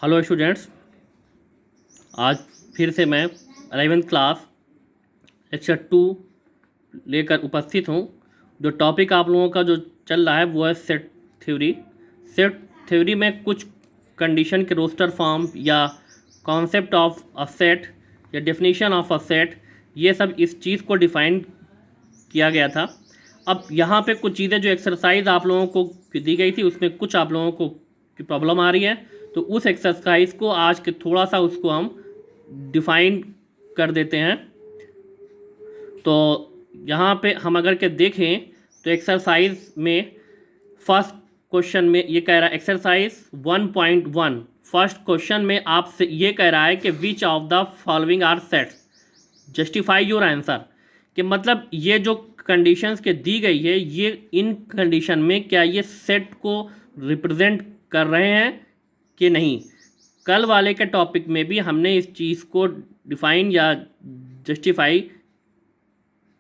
Hello students, आज फिर से मैं 11th क्लास लेक्चर 2 लेकर उपस्थित हूँ। जो टॉपिक आप लोगों का जो चल रहा है वो है सेट थ्योरी। सेट थ्योरी में कुछ कंडीशन के रोस्टर फॉर्म या कॉन्सेप्ट ऑफ अ सेट या डेफिनेशन ऑफ अ सेट, ये सब इस चीज़ को डिफ़ाइन किया गया था। अब यहाँ पे कुछ चीज़ें जो एक्सरसाइज आप लोगों को दी गई थी उसमें कुछ आप लोगों को की प्रॉब्लम आ रही है, तो उस एक्सरसाइज को आज के थोड़ा सा उसको हम डिफाइन कर देते हैं। तो यहाँ पे हम अगर के देखें तो एक्सरसाइज में फर्स्ट क्वेश्चन में ये कह रहा है, एक्सरसाइज 1.1 फर्स्ट क्वेश्चन में आपसे ये कह रहा है कि which of the following are sets, justify your answer. कि मतलब ये जो कंडीशंस के दी गई है, ये इन कंडीशन में क्या ये सेट को रिप्रेजेंट कर रहे हैं कि नहीं। कल वाले के टॉपिक में भी हमने इस चीज़ को डिफाइन या जस्टिफाई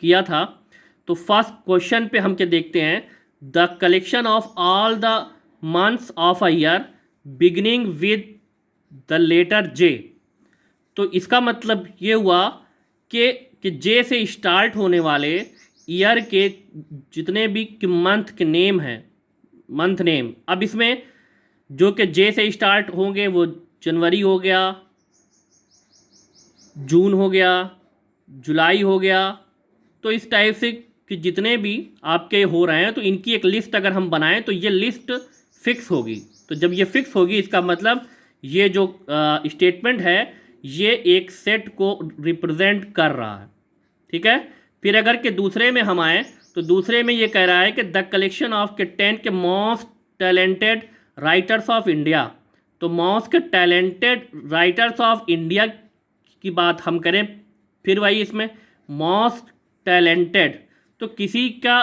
किया था। तो फर्स्ट क्वेश्चन पे हम क्या देखते हैं, the collection of all the months of a year beginning with the letter J. तो इसका मतलब ये हुआ कि जे से स्टार्ट होने वाले ईयर के जितने भी मंथ के नेम हैं, मंथ नेम। अब इसमें जो कि जे से स्टार्ट होंगे वो जनवरी हो गया, जून हो गया, जुलाई हो गया। तो इस टाइप से कि जितने भी आपके हो रहे हैं तो इनकी एक लिस्ट अगर हम बनाएं तो ये लिस्ट फिक्स होगी। तो जब ये फिक्स होगी इसका मतलब ये जो स्टेटमेंट है ये एक सेट को रिप्रेजेंट कर रहा है। ठीक है। फिर अगर के दूसरे में हम आए तो दूसरे में ये कह रहा है कि द कलेक्शन ऑफ के 10 के most talented writers of India. तो most talented writers of India की बात हम करें, फिर वही इसमें मोस्ट टैलेंटेड, तो किसी का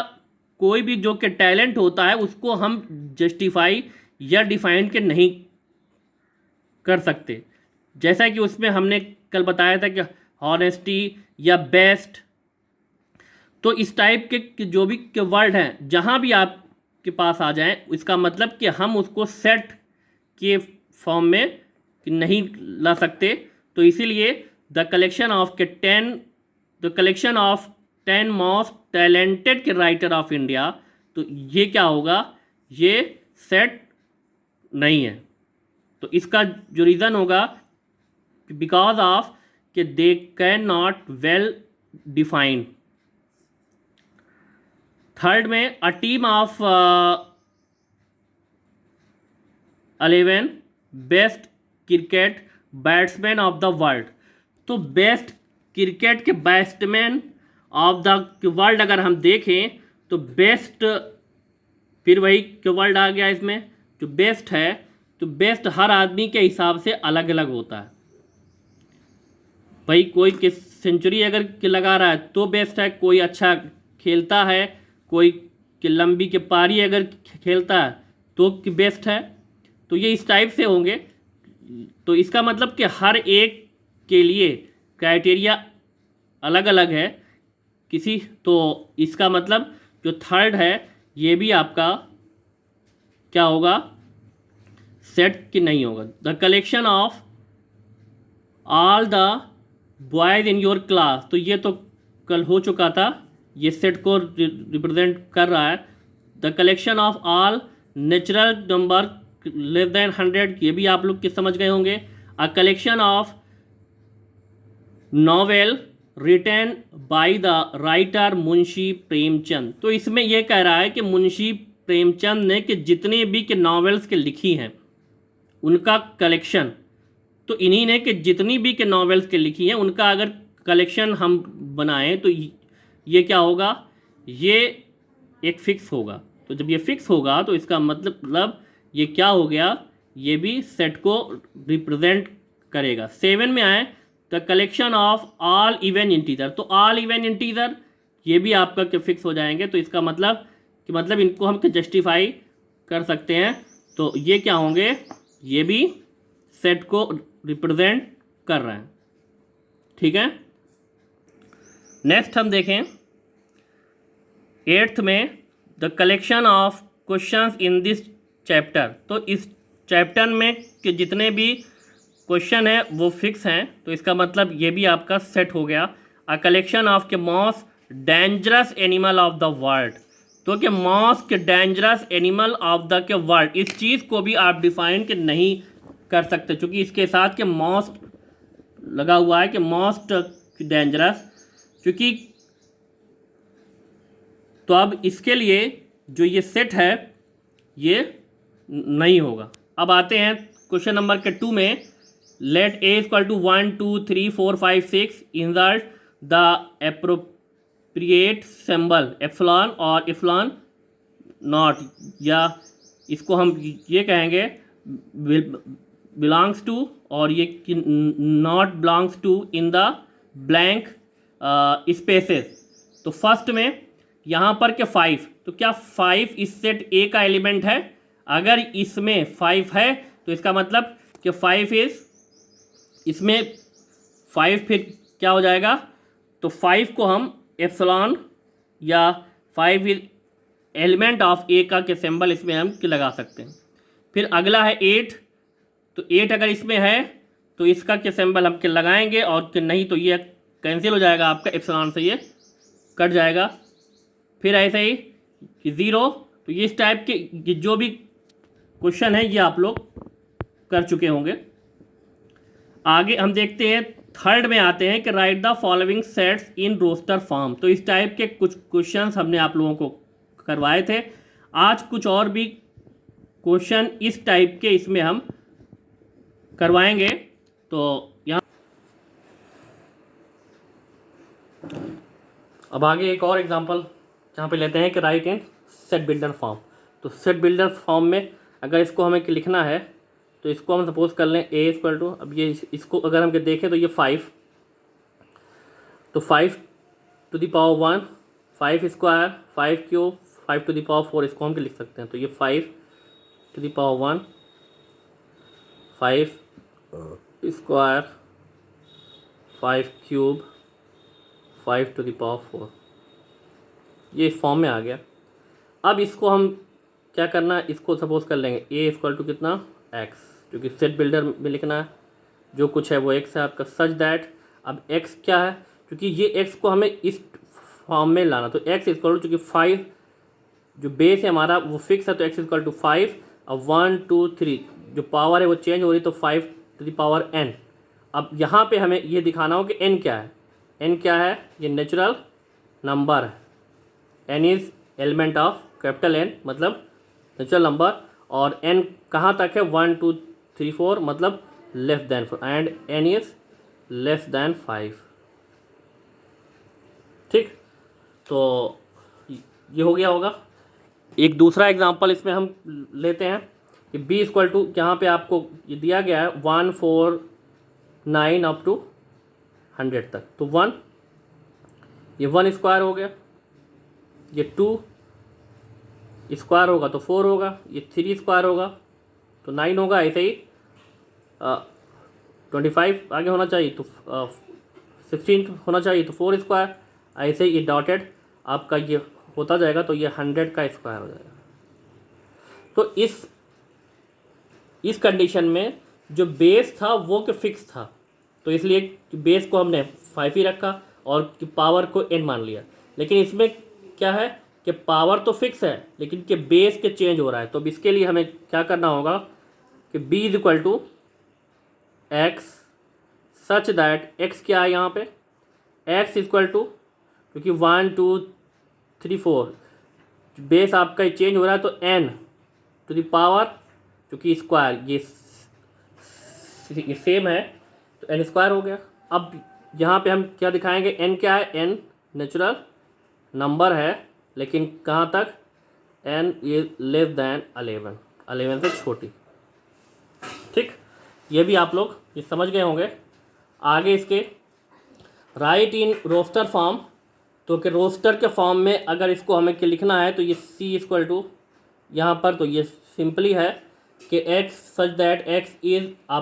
कोई भी जो कि टैलेंट होता है उसको हम जस्टिफाई या डिफाइन के नहीं कर सकते। जैसा कि उसमें हमने कल बताया था कि हॉनेस्टी या बेस्ट। तो इस टाइप के जो भी के वर्ड हैं जहाँ भी आपके पास आ जाएं, इसका मतलब कि हम उसको सेट के फॉर्म में नहीं ला सकते। तो इसीलिए द कलेक्शन ऑफ के 10 मोस्ट टैलेंटेड के राइटर ऑफ इंडिया, तो ये क्या होगा, ये सेट नहीं है। तो इसका जो रीज़न होगा बिकॉज ऑफ कि they can not well defined. Third में a team of 11 best cricket batsman of the world. तो बेस्ट क्रिकेट के बैट्समैन ऑफ द वर्ल्ड अगर हम देखें तो बेस्ट, फिर वही के वर्ल्ड आ गया इसमें जो बेस्ट है। तो बेस्ट हर आदमी के हिसाब से अलग अलग होता है। भाई कोई के सेंचुरी अगर के लगा रहा है तो बेस्ट है, कोई अच्छा खेलता है, कोई के लंबी के पारी अगर खेलता है तो बेस्ट है। तो ये इस टाइप से होंगे। तो इसका मतलब कि हर एक के लिए क्राइटेरिया अलग अलग है किसी। तो इसका मतलब जो थर्ड है ये भी आपका क्या होगा, सेट की नहीं होगा। The collection of all the boys in your class, तो ये तो कल हो चुका था, ये सेट को रिप्रेजेंट कर रहा है। The collection of all natural number less than 100, ये भी आप लोग के समझ गए होंगे। A collection of novel written by the writer Munshi Premchand. तो इसमें यह कह रहा है कि मुंशी प्रेमचंद ने कि जितने भी के नॉवेल्स के लिखी हैं उनका कलेक्शन, तो इन्हीं ने कि जितनी भी के नॉवेल्स के लिखी हैं उनका अगर कलेक्शन हम बनाएं तो ये क्या होगा, ये एक फिक्स होगा। तो जब ये फिक्स होगा तो इसका मतलब ये क्या हो गया, ये भी सेट को रिप्रेजेंट करेगा। 7 में आए the collection of all even integer. तो ऑल इवन इंटीजर ये भी आपका क्या फिक्स हो जाएंगे। तो इसका मतलब कि मतलब इनको हम जस्टिफाई कर सकते हैं। तो ये क्या होंगे, ये भी सेट को रिप्रेजेंट कर रहे हैं। ठीक है। नेक्स्ट हम देखें 8th में the collection of questions in this chapter. तो इस चैप्टर में के जितने भी क्वेश्चन है वो फिक्स हैं, तो इसका मतलब ये भी आपका सेट हो गया। अ कलेक्शन ऑफ के most dangerous animal of the world, तो कि most dangerous animal of the के वर्ल्ड, इस चीज़ को भी आप डिफाइन के नहीं कर सकते, क्योंकि इसके साथ के मोस्ट लगा हुआ है कि मोस्ट डेंजरस, क्योंकि तो अब इसके लिए जो ये सेट है ये नहीं होगा। अब आते हैं क्वेश्चन नंबर के 2 में। Let A equal to 1 2 3 4 5 6 insert the appropriate symbol epsilon और एप्सिलॉन नॉट, या इसको हम ये कहेंगे बिलोंग्स टू और ये not belongs to in the blank spaces. तो फर्स्ट में यहाँ पर के 5, तो क्या 5 इस सेट ए का एलिमेंट है? अगर इसमें 5 है तो इसका मतलब कि 5 इज, इसमें 5 फिर क्या हो जाएगा, तो 5 को हम एप्सिलॉन या 5 इज एलिमेंट ऑफ ए का के सिंबल इसमें हम लगा सकते हैं। फिर अगला है 8, तो 8 अगर इसमें है तो इसका के सिंबल हम के लगाएंगे, और कि नहीं तो ये कैंसिल हो जाएगा, आपका एप्सिलॉन से ये कट जाएगा। फिर ऐसे ही कि 0, तो ये इस टाइप के जो भी क्वेश्चन है ये आप लोग कर चुके होंगे। आगे हम देखते हैं, थर्ड में आते हैं कि write the following sets in roster form. तो इस टाइप के कुछ क्वेश्चंस हमने आप लोगों को करवाए थे। आज कुछ और भी क्वेश्चन इस टाइप के इसमें हम करवाएंगे। तो यहाँ अब आगे एक और एग्जांपल जहाँ पे लेते हैं कि राइट इन सेट बिल्डर फॉर्म। तो सेट बिल्डर फॉर्म में अगर इसको हमें लिखना है तो इसको हम सपोज कर लें ए इक्वल टू, अब ये इसको अगर हम देखें तो ये 5, तो 5 to the power 1, 5 square, 5 cube, 5 to the power 4, इसको हम लिख सकते हैं। तो ये 5 to the power 1, 5 square, 5 cube, 5 to the power 4, ये इस फॉर्म में आ गया। अब इसको हम क्या करना है, इसको सपोज कर लेंगे ए इक्वल टू कितना, एक्स, क्योंकि सेट बिल्डर में लिखना है, जो कुछ है वो एक्स है आपका, सच दैट। अब एक्स क्या है, क्योंकि ये एक्स को हमें इस फॉर्म में लाना, तो एक्स इक्वल टू, क्योंकि 5 जो बेस है हमारा वो फिक्स है, तो एक्स इक्वल टू 5। अब 1 2 3 जो पावर है वो चेंज हो रही, तो 5 टू द पावर n। अब यहाँ पे हमें ये दिखाना हो कि n क्या है। n क्या है, ये नेचुरल नंबर है, n is element of capital N मतलब नेचुरल नंबर, और n कहाँ तक है, 1 2 3 4 मतलब less than 4, and n is less than 5। ठीक, तो ये हो गया होगा। एक दूसरा एग्जांपल इसमें हम लेते हैं कि b इक्वल टू, यहाँ पे आपको ये दिया गया है 1 4 9 अप टू 100 तक, तो 1, ये 1 स्क्वायर हो गया, ये 2 स्क्वायर होगा तो 4 होगा, ये 3 स्क्वायर होगा तो 9 होगा, ऐसे ही 25 आगे होना चाहिए तो 16 होना चाहिए तो 4 स्क्वायर, ऐसे ही ये डॉटेड आपका ये होता जाएगा, तो ये 100 का स्क्वायर हो जाएगा। तो इस कंडीशन में जो बेस था वो कि फिक्स था, तो इसलिए बेस को हमने 5 ही रखा और पावर को n मान लिया। लेकिन इसमें क्या है कि पावर तो फिक्स है लेकिन कि बेस के चेंज हो रहा है, तो अब इसके लिए हमें क्या करना होगा कि b is equal to x such that x क्या है यहाँ पे, x इक्वल टू, क्योंकि 1 2 3 4 बेस आपका चेंज हो रहा है, तो n टू द पावर, क्योंकि स्क्वायर ये सेम है तो n स्क्वायर हो गया। अब यहाँ पे हम क्या दिखाएंगे, n क्या है, n नेचुरल नंबर है, लेकिन कहाँ तक, n इज लेस दैन 11 से छोटी। ठीक, ये भी आप लोग ये समझ गए होंगे। आगे इसके राइट इन रोस्टर फॉर्म, तो कि रोस्टर के फॉर्म में अगर इसको हमें क्या लिखना है, तो ये c इक्वल टू यहाँ पर, तो ये सिंपली है कि x such that x is a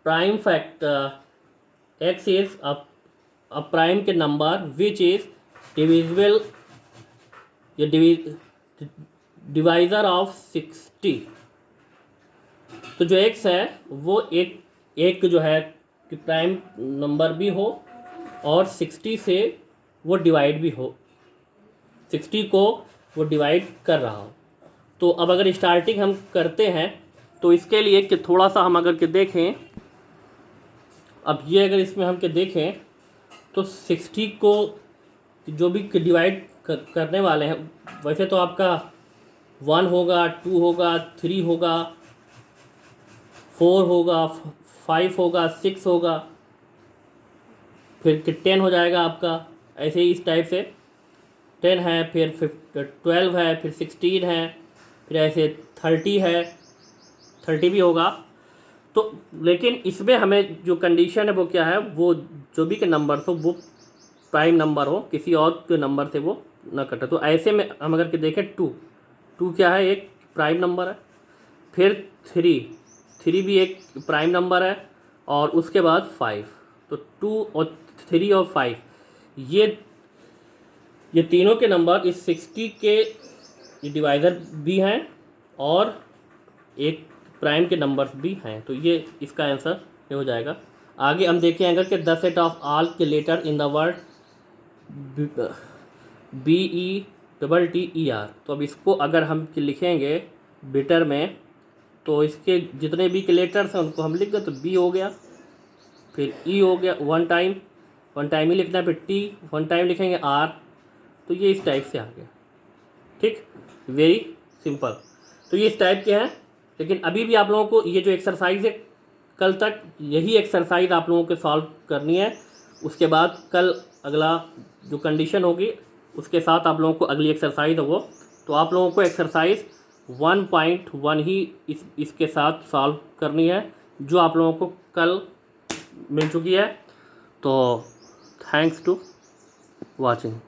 prime factor, x is a prime के नंबर विच इज डिविजिबल, ये डिवाइजर ऑफ 60, तो जो x है वो एक जो है कि प्राइम नंबर भी हो और 60 से वो डिवाइड भी हो, 60 को वो डिवाइड कर रहा हो। तो अब अगर स्टार्टिंग हम करते हैं तो इसके लिए कि थोड़ा सा हम अगर के देखें, अब ये अगर इसमें हम के देखें तो 60 को जो भी डिवाइड करने वाले हैं, वैसे तो आपका 1 होगा, 2 होगा, 3 होगा, 4 होगा, 5 होगा, 6 होगा, फिर 10 हो जाएगा आपका, ऐसे ही इस टाइप से 10 है, फिर 12 है, फिर 16 है, फिर ऐसे 30 है, 30 भी होगा। तो लेकिन इसमें हमें जो कंडीशन है वो क्या है, वो जो भी के नंबर हो वो प्राइम नंबर हो, किसी और के नंबर से वो ना कटे। तो ऐसे में हम अगर के देखें 2 क्या है, एक प्राइम नंबर है, फिर 3 भी एक प्राइम नंबर है, और उसके बाद 5। तो 2 और 3 और 5 ये तीनों के नंबर इस 60 के डिवाइज़र भी हैं और एक प्राइम के नंबर्स भी हैं। तो ये इसका आंसर ये हो जाएगा। आगे हम देखेंगे कि द सेट ऑफ ऑल के letter in the word BETTER। तो अब इसको अगर हम लिखेंगे बिटर में, तो इसके जितने भी के लेटर्स हैं उनको हम लिख दें। तो बी हो गया, फिर ई हो गया, वन टाइम ही लिखना है, फिर टी वन टाइम लिखेंगे, आर। तो ये इस टाइप से आ गया। ठीक, वेरी सिंपल। तो ये इस टाइप के हैं। लेकिन अभी भी आप लोगों को ये जो एक्सरसाइज है, कल तक यही एक्सरसाइज आप लोगों को सॉल्व करनी है। उसके बाद कल अगला जो कंडीशन होगी उसके साथ आप लोगों को अगली एक्सरसाइज हो, तो आप लोगों को एक्सरसाइज 1.1 ही इसके साथ सॉल्व करनी है, जो आप लोगों को कल मिल चुकी है। तो थैंक्स टू वॉचिंग।